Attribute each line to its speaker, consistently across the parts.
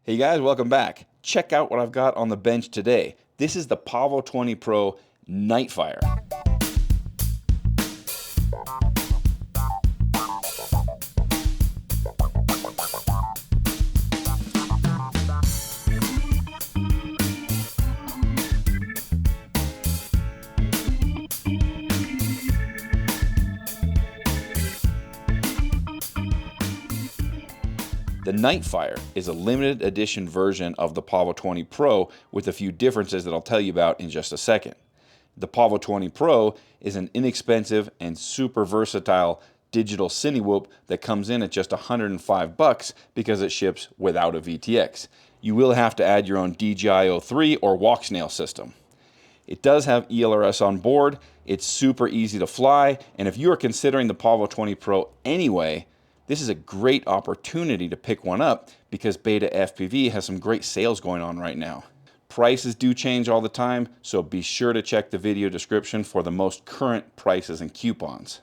Speaker 1: Hey guys, welcome back. Check out what I've got on the bench today. This is the Pavo 20 Pro Nightfire. The Nightfire is a limited edition version of the Pavo 20 Pro with a few differences that I'll tell you about in just a second. The Pavo 20 Pro is an inexpensive and super versatile digital CineWhoop that comes in at just $105 because it ships without a VTX. You will have to add your own DJI-03 or Walksnail system. It does have ELRS on board, it's super easy to fly, and if you are considering the Pavo 20 Pro anyway, this is a great opportunity to pick one up because Beta FPV has some great sales going on right now. Prices do change all the time, so be sure to check the video description for the most current prices and coupons.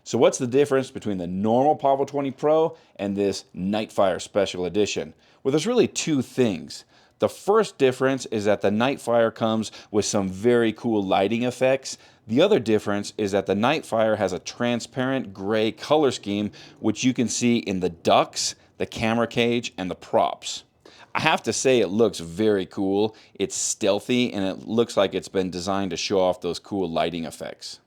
Speaker 1: So what's the difference between the normal Pavo 20 Pro and this Nightfire Special Edition? Well, there's really two things. The first difference is that the Nightfire comes with some very cool lighting effects. The other difference is that the Nightfire has a transparent gray color scheme, which you can see in the ducts, the camera cage, and the props. I have to say it looks very cool. It's stealthy and it looks like it's been designed to show off those cool lighting effects.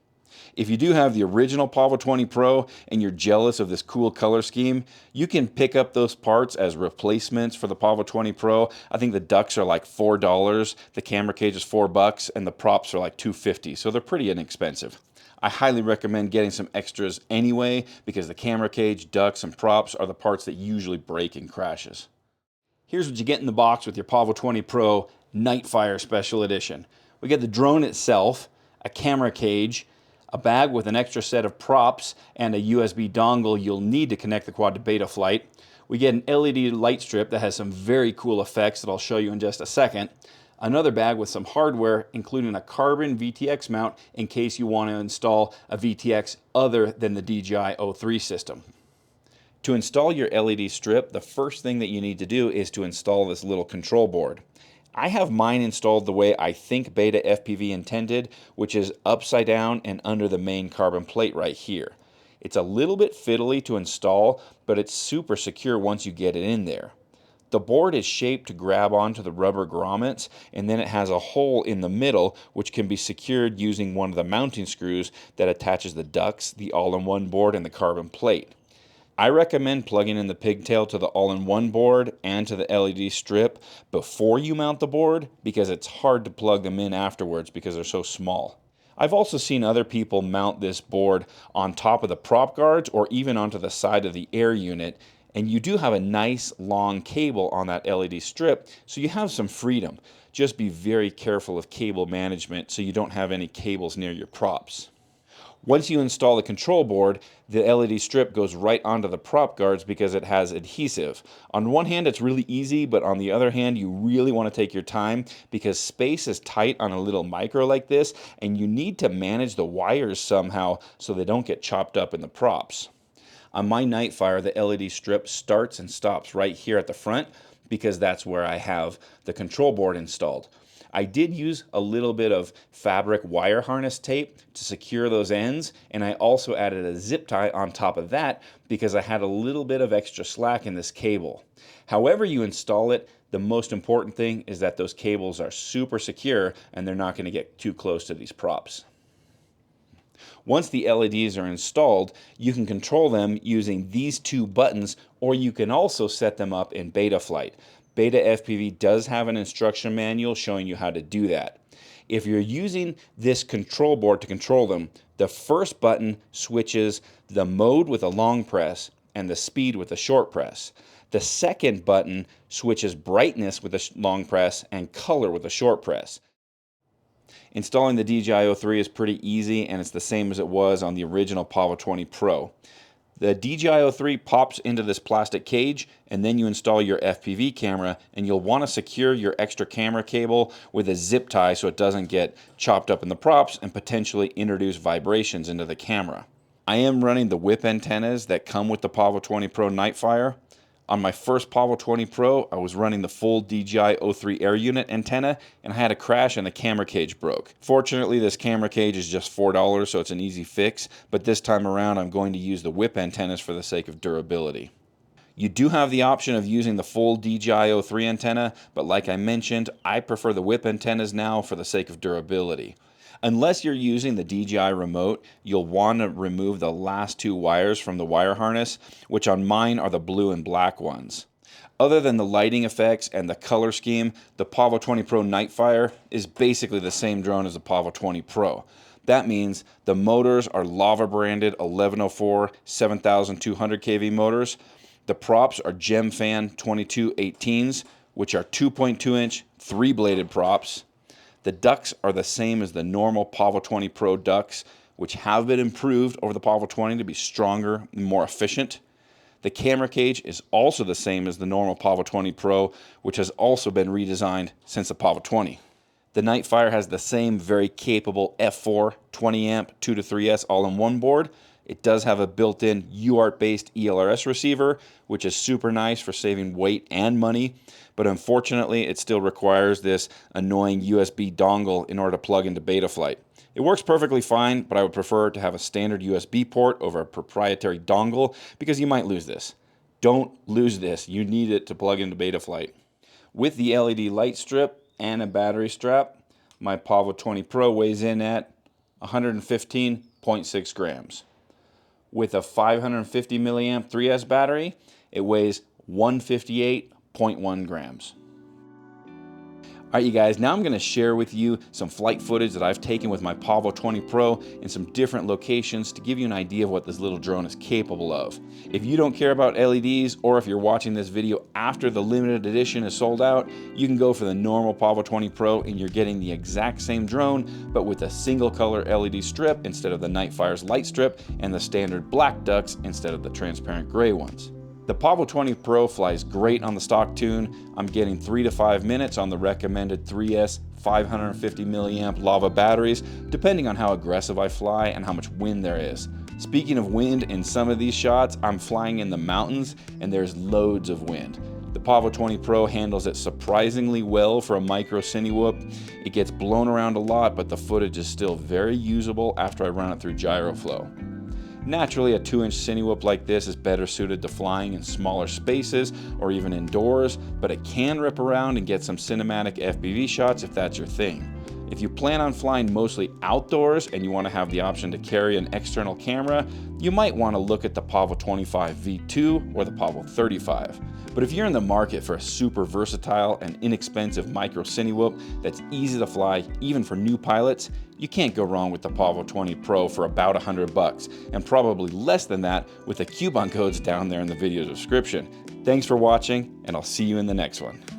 Speaker 1: If you do have the original Pavo 20 Pro and you're jealous of this cool color scheme, you can pick up those parts as replacements for the Pavo 20 Pro. I think the ducts are like $4, the camera cage is $4, and the props are like $2.50, so they're pretty inexpensive. I highly recommend getting some extras anyway because the camera cage, ducts, and props are the parts that usually break in crashes. Here's what you get in the box with your Pavo 20 Pro Nightfire Special Edition. We get the drone itself, a camera cage, a bag with an extra set of props, and a USB dongle you'll need to connect the quad to Betaflight. We get an LED light strip that has some very cool effects that I'll show you in just a second. Another bag with some hardware, including a carbon VTX mount in case you want to install a VTX other than the DJI-03 system. To install your LED strip, the first thing that you need to do is to install this little control board. I have mine installed the way I think Beta FPV intended, which is upside down and under the main carbon plate right here. It's a little bit fiddly to install, but it's super secure once you get it in there. The board is shaped to grab onto the rubber grommets, and then it has a hole in the middle which can be secured using one of the mounting screws that attaches the ducts, the all-in-one board, and the carbon plate. I recommend plugging in the pigtail to the all-in-one board and to the LED strip before you mount the board because it's hard to plug them in afterwards because they're so small. I've also seen other people mount this board on top of the prop guards or even onto the side of the air unit, and you do have a nice long cable on that LED strip, so you have some freedom. Just be very careful of cable management so you don't have any cables near your props. Once you install the control board, the LED strip goes right onto the prop guards because it has adhesive. On one hand, it's really easy, but on the other hand, you really want to take your time because space is tight on a little micro like this, and you need to manage the wires somehow so they don't get chopped up in the props. On my Nightfire, the LED strip starts and stops right here at the front because that's where I have the control board installed. I did use a little bit of fabric wire harness tape to secure those ends, and I also added a zip tie on top of that because I had a little bit of extra slack in this cable. However you install it, the most important thing is that those cables are super secure and they're not going to get too close to these props. Once the LEDs are installed, you can control them using these two buttons, or you can also set them up in Betaflight. Beta FPV does have an instruction manual showing you how to do that. If you're using this control board to control them, the first button switches the mode with a long press and the speed with a short press. The second button switches brightness with a long press and color with a short press. Installing the DJI-03 is pretty easy, and it's the same as it was on the original Pavo 20 Pro. The DJI-03 pops into this plastic cage, and then you install your FPV camera, and you'll want to secure your extra camera cable with a zip tie so it doesn't get chopped up in the props and potentially introduce vibrations into the camera. I am running the whip antennas that come with the Pavo 20 Pro Nightfire. On my first Pavo 20 Pro, I was running the full DJI O3 Air Unit antenna, and I had a crash and the camera cage broke. Fortunately, this camera cage is just $4, so it's an easy fix, but this time around I'm going to use the whip antennas for the sake of durability. You do have the option of using the full DJI O3 antenna, but like I mentioned, I prefer the whip antennas now for the sake of durability. Unless you're using the DJI remote, you'll want to remove the last two wires from the wire harness, which on mine are the blue and black ones. Other than the lighting effects and the color scheme, the Pavo 20 Pro Nightfire is basically the same drone as the Pavo 20 Pro. That means the motors are Lava branded 1104 7200 kV motors. The props are Gemfan 2218s, which are 2.2 inch, 3-bladed props. The ducts are the same as the normal Pavo 20 Pro ducts, which have been improved over the Pavo 20 to be stronger and more efficient. The camera cage is also the same as the normal Pavo 20 Pro, which has also been redesigned since the Pavo 20. The Nightfire has the same very capable F4 20 amp 2 to 3S all-in-one board. It does have a built-in UART-based ELRS receiver, which is super nice for saving weight and money, but unfortunately it still requires this annoying USB dongle in order to plug into Betaflight. It works perfectly fine, but I would prefer to have a standard USB port over a proprietary dongle because you might lose this. Don't lose this, you need it to plug into Betaflight. With the LED light strip and a battery strap, my Pavo 20 Pro weighs in at 115.6 grams. With a 550 milliamp 3S battery, it weighs 158.1 grams. Alright you guys, now I'm going to share with you some flight footage that I've taken with my Pavo 20 Pro in some different locations to give you an idea of what this little drone is capable of. If you don't care about LEDs, or if you're watching this video after the limited edition is sold out, you can go for the normal Pavo 20 Pro and you're getting the exact same drone, but with a single color LED strip instead of the Nightfire's light strip, and the standard black ducts instead of the transparent gray ones. The Pavo 20 Pro flies great on the stock tune. I'm getting 3 to 5 minutes on the recommended 3S 550 milliamp Lava batteries, depending on how aggressive I fly and how much wind there is. Speaking of wind, in some of these shots, I'm flying in the mountains and there's loads of wind. The Pavo 20 Pro handles it surprisingly well for a micro Cinewhoop. It gets blown around a lot, but the footage is still very usable after I run it through GyroFlow. Naturally, a 2-inch Cinewhoop like this is better suited to flying in smaller spaces or even indoors, but it can rip around and get some cinematic FPV shots if that's your thing. If you plan on flying mostly outdoors and you want to have the option to carry an external camera, you might want to look at the Pavo 25 V2 or the Pavo 35. But if you're in the market for a super versatile and inexpensive micro Cinewhoop that's easy to fly even for new pilots, you can't go wrong with the Pavo 20 Pro for about $100, and probably less than that with the coupon codes down there in the video description. Thanks for watching, and I'll see you in the next one.